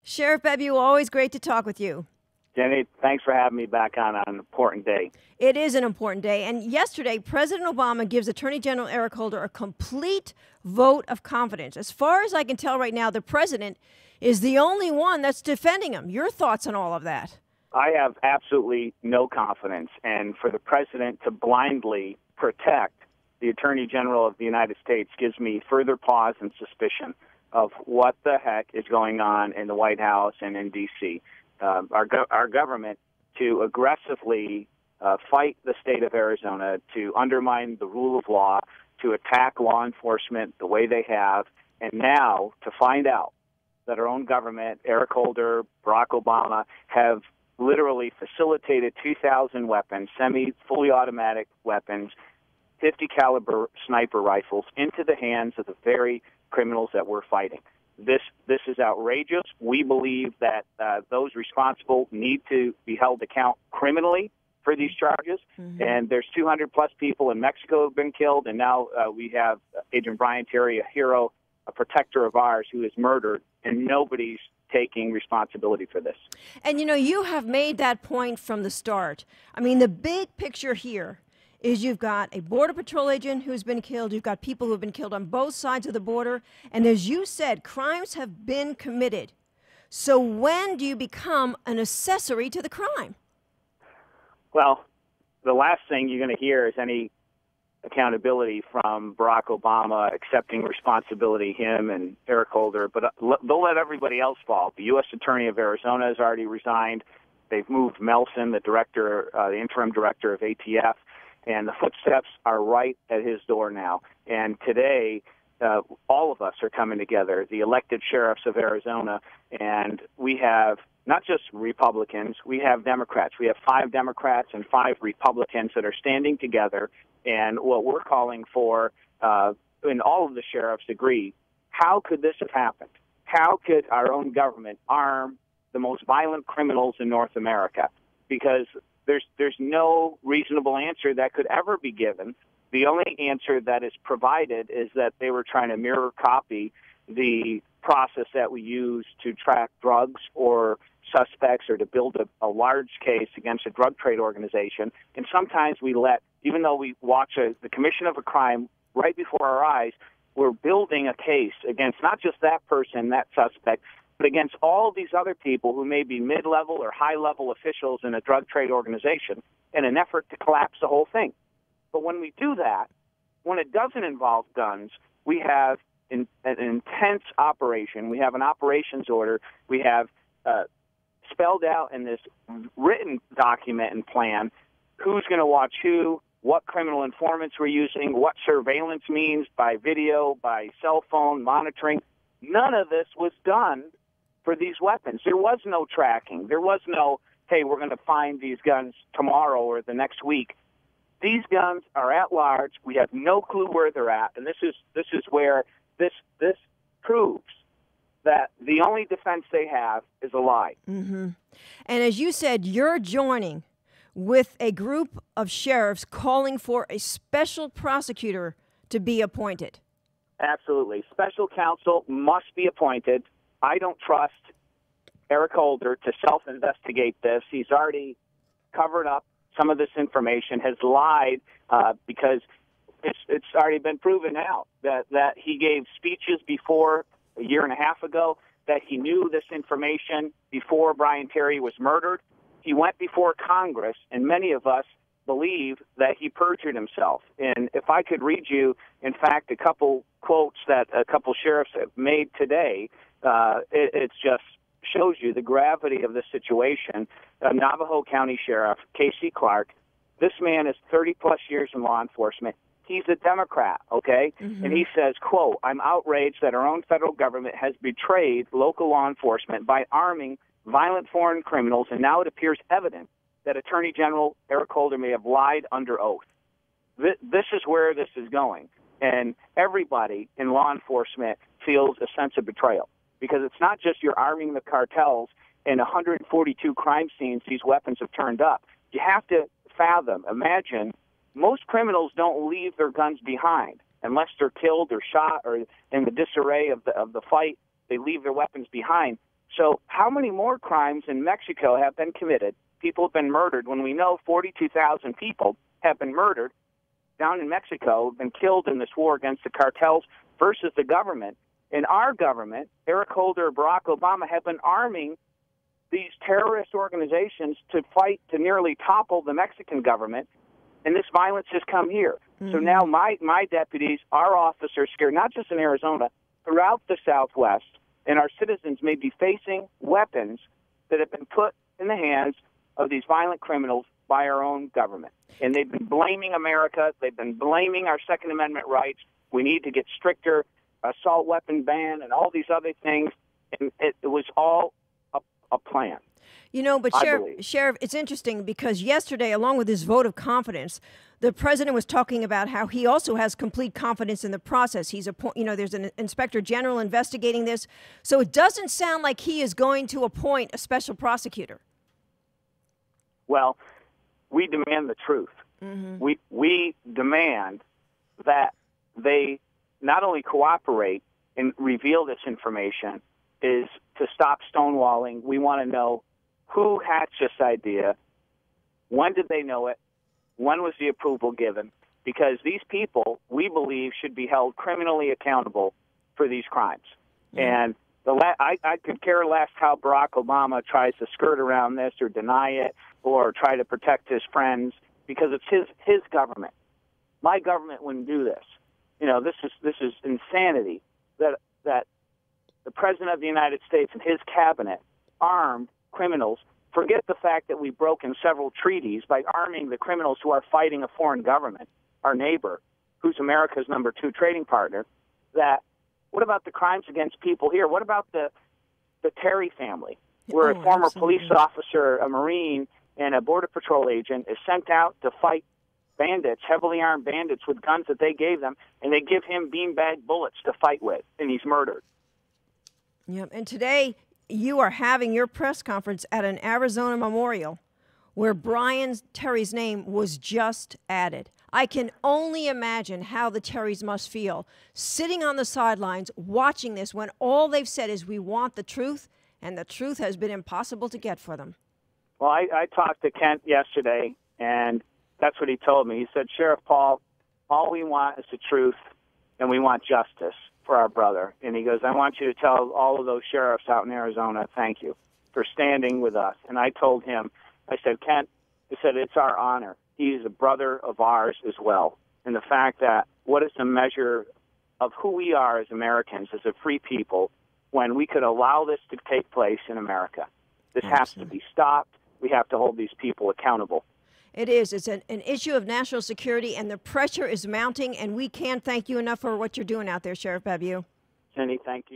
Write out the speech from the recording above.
Sheriff Bebu, always great to talk with you. Jenny, thanks for having me back on an important day. It is an important day. And yesterday, President Obama gives Attorney General Eric Holder a complete vote of confidence. As far as I can tell right now, the president is the only one that's defending him. Your thoughts on all of that? I have absolutely no confidence. And for the president to blindly protect the Attorney General of the United States gives me further pause and suspicion of what the heck is going on in the White House and in D.C. Our government to aggressively fight the state of Arizona, to undermine the rule of law, to attack law enforcement the way they have, and now to find out that our own government, Eric Holder, Barack Obama, have literally facilitated 2,000 weapons, fully automatic weapons, 50 caliber sniper rifles into the hands of the very criminals that we're fighting. This is outrageous. We believe that those responsible need to be held to account criminally for these charges. Mm-hmm. And there's 200-plus people in Mexico who have been killed, and now we have Agent Brian Terry, a hero, a protector of ours, who is murdered, and nobody's taking responsibility for this. And, you have made that point from the start. I mean, the big picture here is you've got a Border Patrol agent who's been killed. You've got people who have been killed on both sides of the border. And as you said, crimes have been committed. So when do you become an accessory to the crime? Well, the last thing you're going to hear is any accountability from Barack Obama accepting responsibility, him and Eric Holder. But they'll let everybody else fall. The U.S. Attorney of Arizona has already resigned. They've moved Melson, the interim director of ATF. And the footsteps are right at his door now. And today, all of us are coming together, the elected sheriffs of Arizona, and we have not just Republicans, we have Democrats. We have 5 Democrats and 5 Republicans that are standing together. And what we're calling for, and all of the sheriffs agree, how could this have happened? How could our own government arm the most violent criminals in North America? Because there's no reasonable answer that could ever be given. The only answer that is provided is that they were trying to mirror copy the process that we use to track drugs or suspects or to build a large case against a drug trade organization. And sometimes even though we watch the commission of a crime right before our eyes, we're building a case against not just that person, that suspect, but against all of these other people who may be mid-level or high-level officials in a drug trade organization in an effort to collapse the whole thing. But when we do that, when it doesn't involve guns, we have an intense operation. We have an operations order. We have spelled out in this written document and plan who's going to watch who, what criminal informants we're using, what surveillance means by video, by cell phone monitoring. None of this was done for these weapons. There was no tracking. There was no, hey, we're going to find these guns tomorrow or the next week. These guns are at large. We have no clue where they're at, and this is where this proves that the only defense they have is a lie. Mm-hmm. And as you said, you're joining with a group of sheriffs calling for a special prosecutor to be appointed. Absolutely. Special counsel must be appointed. I don't trust Eric Holder to self-investigate this. He's already covered up some of this information, has lied because it's already been proven now that he gave speeches before a year and a half ago, that he knew this information before Brian Terry was murdered. He went before Congress, and many of us believe that he perjured himself. And if I could read you, in fact, a couple quotes that a couple sheriffs have made today, it just shows you the gravity of the situation. Navajo County Sheriff Casey Clark, this man is 30-plus years in law enforcement. He's a Democrat, okay? Mm-hmm. And he says, quote, "I'm outraged that our own federal government has betrayed local law enforcement by arming violent foreign criminals, and now it appears evident that Attorney General Eric Holder may have lied under oath." This is where this is going. And everybody in law enforcement feels a sense of betrayal, because it's not just you're arming the cartels in 142 crime scenes these weapons have turned up. You have to imagine, most criminals don't leave their guns behind unless they're killed or shot or in the disarray of the fight. They leave their weapons behind. So how many more crimes in Mexico have been committed? People have been murdered when we know 42,000 people have been murdered down in Mexico, have been killed in this war against the cartels versus the government. And our government, Eric Holder, Barack Obama, have been arming these terrorist organizations to fight to nearly topple the Mexican government, and this violence has come here. Mm-hmm. So now my deputies, our officers here, not just in Arizona, throughout the Southwest, and our citizens may be facing weapons that have been put in the hands of these violent criminals by our own government. And they've been blaming America. They've been blaming our Second Amendment rights. We need to get stricter assault weapon ban and all these other things. And it was all a plan. You know, but Sheriff, it's interesting because yesterday, along with his vote of confidence, the president was talking about how he also has complete confidence in the process. There's an inspector general investigating this. So it doesn't sound like he is going to appoint a special prosecutor. Well, we demand the truth. Mm-hmm. We demand that they not only cooperate and reveal this information, is to stop stonewalling. We want to know who hatched this idea, when did they know it, when was the approval given, because these people, we believe, should be held criminally accountable for these crimes. Mm-hmm. And I could care less how Barack Obama tries to skirt around this or deny it or try to protect his friends, because it's his government. My government wouldn't do this. You know, this is insanity that the President of the United States and his cabinet armed criminals. Forget the fact that we've broken several treaties by arming the criminals who are fighting a foreign government, our neighbor, who's America's number 2 trading partner. What about the crimes against people here? What about the Terry family, where a former police officer, a Marine, and a Border Patrol agent is sent out to fight bandits, heavily armed bandits with guns that they gave them, and they give him beanbag bullets to fight with, and he's murdered. Yep. And today you are having your press conference at an Arizona memorial where Brian Terry's name was just added. I can only imagine how the Terrys must feel sitting on the sidelines watching this when all they've said is we want the truth, and the truth has been impossible to get for them. Well, I talked to Kent yesterday, and that's what he told me. He said, Sheriff Paul, all we want is the truth, and we want justice for our brother. And he goes, I want you to tell all of those sheriffs out in Arizona, thank you for standing with us. And I told him, I said, Kent, I said, it's our honor. He is a brother of ours as well. And the fact that what is the measure of who we are as Americans, as a free people, when we could allow this to take place in America. This has to be stopped. We have to hold these people accountable. It is. It's an issue of national security, and the pressure is mounting, and we can't thank you enough for what you're doing out there, Sheriff Babiou. Cindy, thank you.